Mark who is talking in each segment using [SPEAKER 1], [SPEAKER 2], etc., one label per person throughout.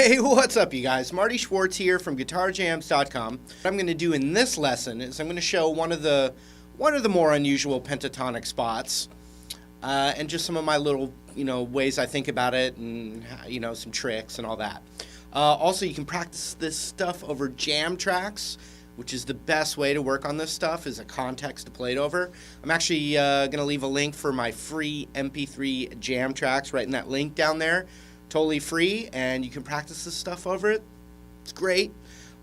[SPEAKER 1] Hey, what's up you guys? Marty Schwartz here from GuitarJamz.com. What I'm going to do in this lesson is I'm going to show one of the more unusual pentatonic spots, and just some of my little ways I think about it, and some tricks and all that. Also, you can practice this stuff over jam tracks, which is the best way to work on this stuff, is a context to play it over. I'm actually going to leave a link for my free MP3 jam tracks right in that link down there. Totally free, and you can practice this stuff over it. It's great.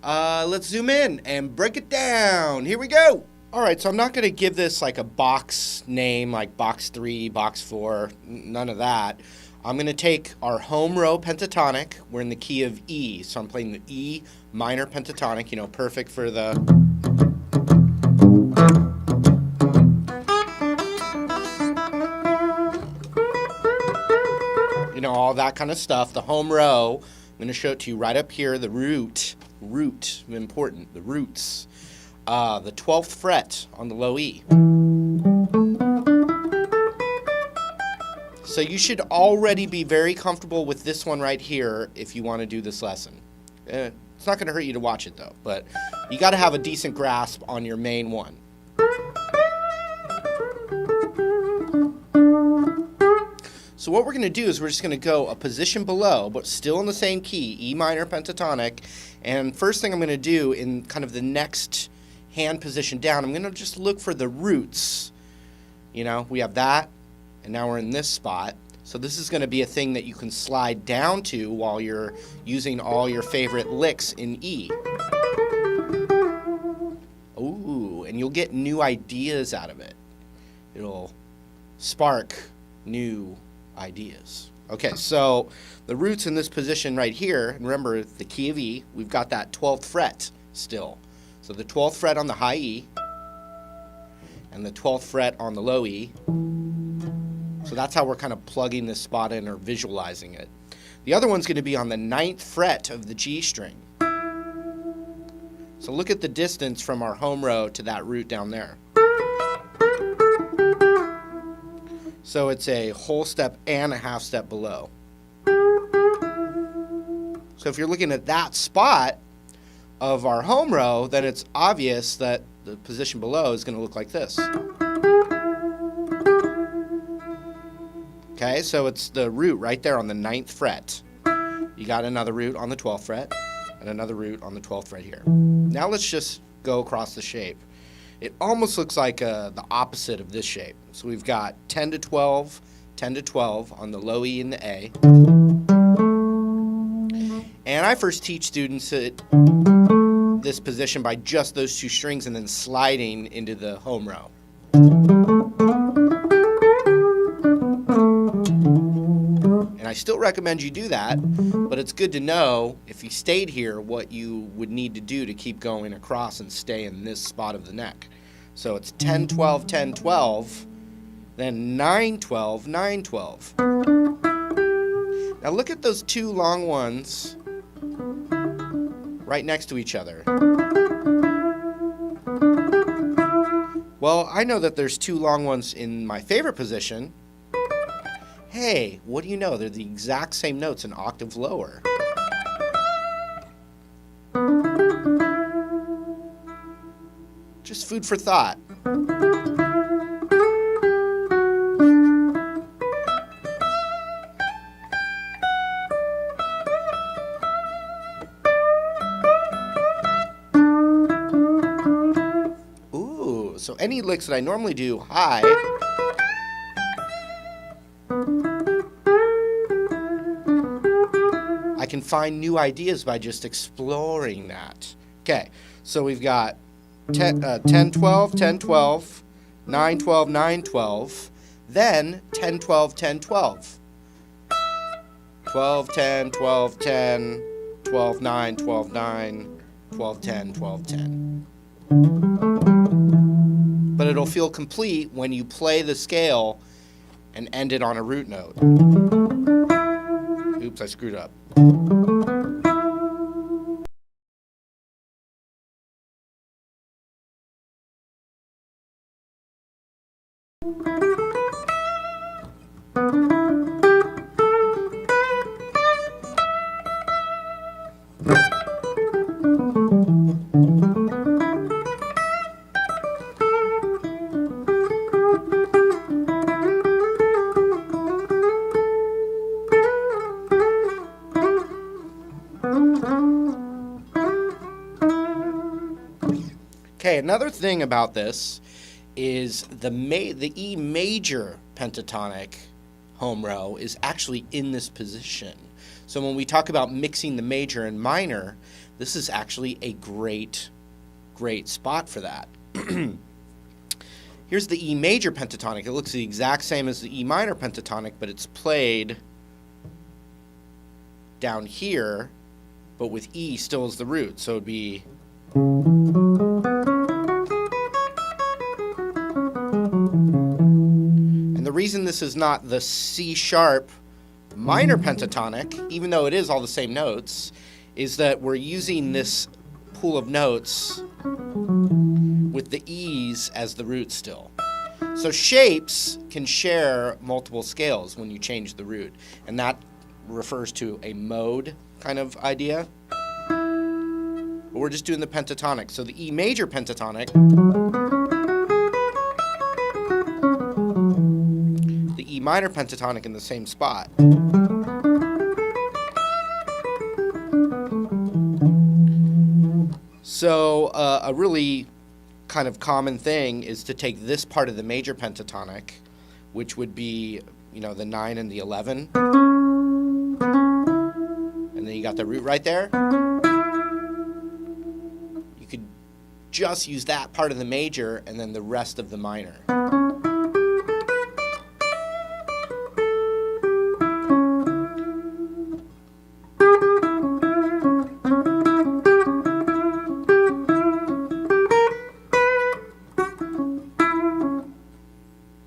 [SPEAKER 1] Let's zoom in and break it down. Here we go. Alright, so I'm not going to give this like a box name, like box 3, box 4, none of that. I'm going to take our home row pentatonic. We're in the key of E, so I'm playing the E minor pentatonic, perfect for the... all that kind of stuff. The home row, I'm going to show it to you right up here, the root, important, the roots. The 12th fret on the low E. So you should already be very comfortable with this one right here if you want to do this lesson. It's not going to hurt you to watch it though, but you got to have a decent grasp on your main one. So what we're going to do is we're just going to go a position below, but still in the same key, E minor pentatonic. And first thing I'm going to do in kind of the next hand position down, I'm going to just look for the roots. We have that, and now we're in this spot. So this is going to be a thing that you can slide down to while you're using all your favorite licks in E. Ooh, and you'll get new ideas out of it. It'll spark new ideas. Okay, so the roots in this position right here, and remember the key of E, we've got that 12th fret still. So the 12th fret on the high E and the 12th fret on the low E. So that's how we're kind of plugging this spot in or visualizing it. The other one's going to be on the 9th fret of the G string. So look at the distance from our home row to that root down there. So it's a whole step and a half step below. So if you're looking at that spot of our home row, then it's obvious that the position below is going to look like this. Okay, so it's the root right there on the 9th fret. You got another root on the 12th fret and another root on the 12th fret here. Now let's just go across the shape. It almost looks like the opposite of this shape. So we've got 10 to 12, 10 to 12 on the low E and the A. And I first teach students this position by just those two strings and then sliding into the home row. And I still recommend you do that, but it's good to know if you stayed here what you would need to do to keep going across and stay in this spot of the neck. So it's 10, 12, 10, 12, then 9, 12, 9, 12. Now look at those two long ones right next to each other. Well, I know that there's two long ones in my favorite position. Hey, what do you know? They're the exact same notes an octave lower. Just food for thought. Ooh, so any licks that I normally do high, I can find new ideas by just exploring that. Okay, so we've got 10, 12, 10, 12, 9, 12, 9, 12, then 10, 12, 10, 12. 12, 10, 12, 10, 12, 9, 12, 9, 12, 10, 12, 10. But it'll feel complete when you play the scale and end it on a root note. Oops, I screwed up. Okay, another thing about this is the E major pentatonic home row is actually in this position. So when we talk about mixing the major and minor, this is actually a great spot for that. Here's the E major pentatonic. It looks the exact same as the E minor pentatonic, but it's played down here, but with E still as the root. So it would be... And the reason this is not the C sharp minor pentatonic, even though it is all the same notes, is that we're using this pool of notes with the E's as the root still. So shapes can share multiple scales when you change the root, and that refers to a mode kind of idea. But we're just doing the pentatonic. So the E major pentatonic, the E minor pentatonic in the same spot. So a really kind of common thing is to take this part of the major pentatonic, which would be, you know, the 9 and the 11, and then you got the root right there. You could just use that part of the major and then the rest of the minor.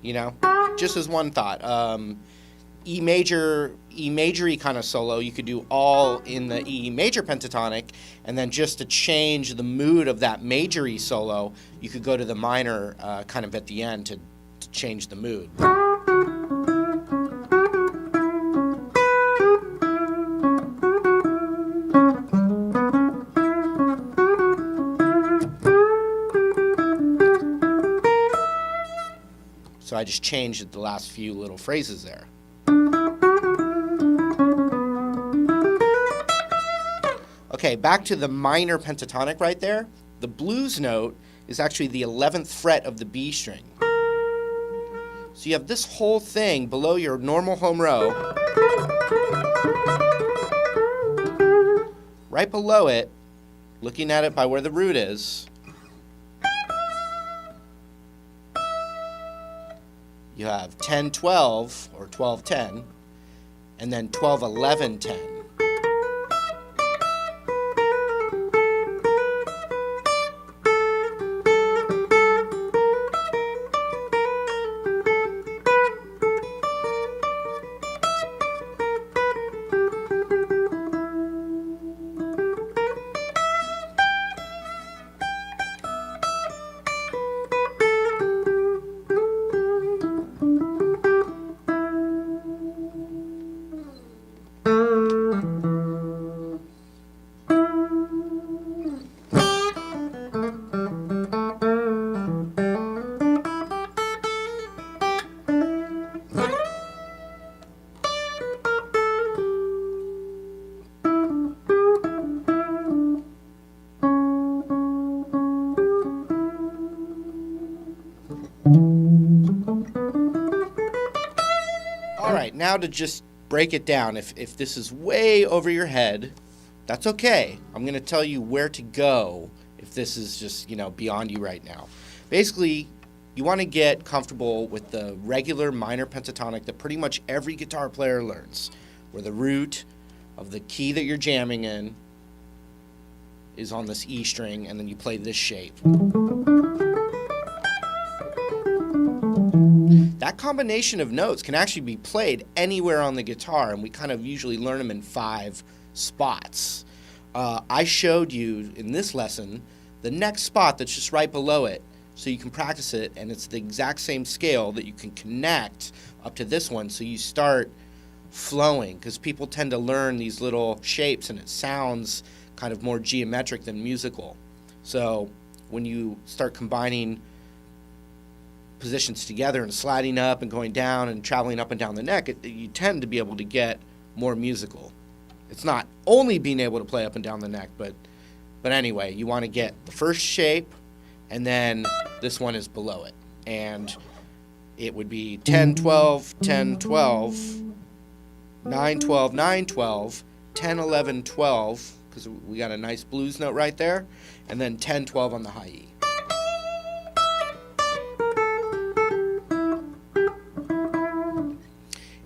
[SPEAKER 1] You know, just as one thought. E majory kind of solo, you could do all in the E major pentatonic, and then just to change the mood of that majory solo, you could go to the minor kind of at the end to change the mood. So I just changed the last few little phrases there. Okay, back to the minor pentatonic right there. The blues note is actually the 11th fret of the B string. So you have this whole thing below your normal home row. Right below it, looking at it by where the root is, you have 10-12 or 12-10, and then 12-11-10. Alright, now to just break it down, if this is way over your head, that's okay. I'm going to tell you where to go if this is just, you know, beyond you right now. Basically, you want to get comfortable with the regular minor pentatonic that pretty much every guitar player learns, where the root of the key that you're jamming in is on this E string, and then you play this shape. That combination of notes can actually be played anywhere on the guitar, and we kind of usually learn them in 5 spots. I showed you in this lesson the next spot that's just right below it, so you can practice it, and it's the exact same scale that you can connect up to this one, so you start flowing, because people tend to learn these little shapes, and it sounds kind of more geometric than musical. So when you start combining positions together and sliding up and going down and traveling up and down the neck, you tend to be able to get more musical. It's not only being able to play up and down the neck, but anyway, you want to get the first shape, and then this one is below it. And it would be 10, 12, 10, 12, 9, 12, 9, 12, 10, 11, 12, because we got a nice blues note right there, and then 10, 12 on the high E.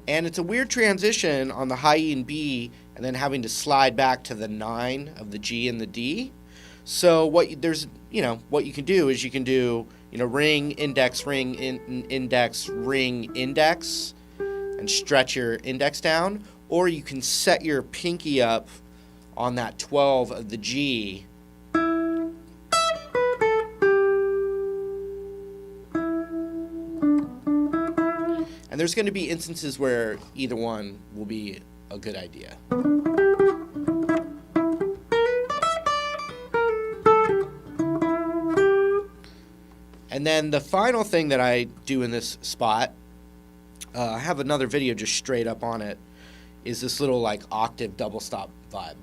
[SPEAKER 1] And it's a weird transition on the high E and B, and then having to slide back to the 9 of the G and the D. So what you can do is you can do ring, index, ring, index, ring, index, and stretch your index down, or you can set your pinky up on that 12 of the G. And there's going to be instances where either one will be a good idea. And then the final thing that I do in this spot, I have another video just straight up on it, is this little like octave double stop vibe.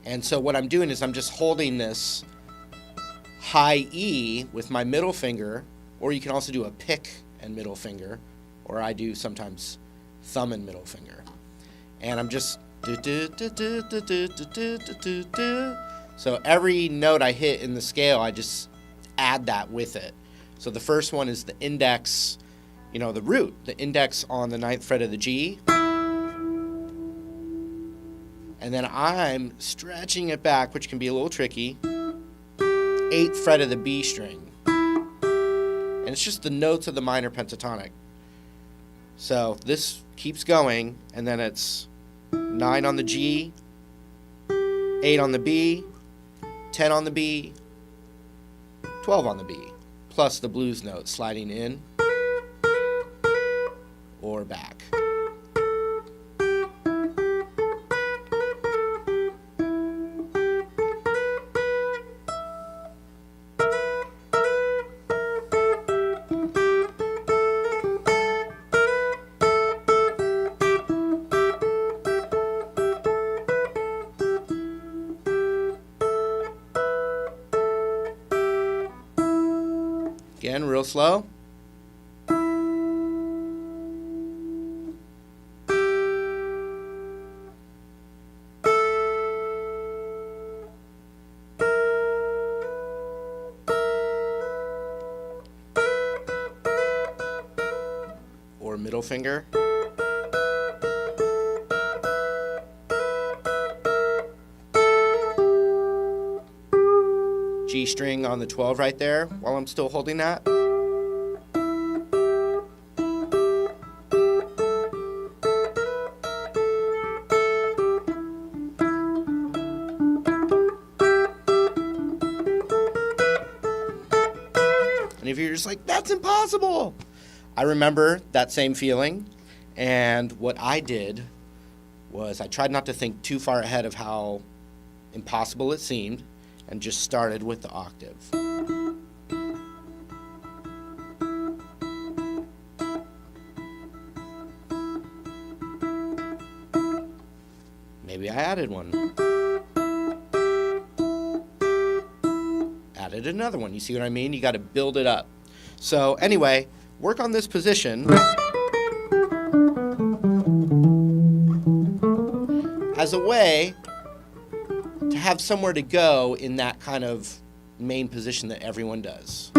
[SPEAKER 1] And so what I'm doing is I'm just holding this high E with my middle finger, or you can also do a pick and middle finger, or I do sometimes thumb and middle finger. And I'm just so every note I hit in the scale, I just add that with it. So the first one is the index, the root, the index on the 9th fret of the G. And then I'm stretching it back, which can be a little tricky, 8th fret of the B string. And it's just the notes of the minor pentatonic. So this keeps going, and then it's 9 on the G, 8 on the B, 10 on the B, 12 on the B, plus the blues note sliding in or back. Again, real slow. Or middle finger. G string on the 12 right there while I'm still holding that. And if you're just like, that's impossible, I remember that same feeling, and what I did was I tried not to think too far ahead of how impossible it seemed, and just started with the octave. Maybe I added one. Added another one. You see what I mean? You got to build it up. So anyway, work on this position as a way to have somewhere to go in that kind of main position that everyone does.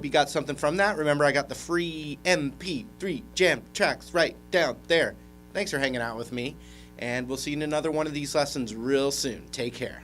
[SPEAKER 1] hope you got something from that. Remember, I got the free MP3 jam tracks right down there. Thanks for hanging out with me, and we'll see you in another one of these lessons real soon. Take care.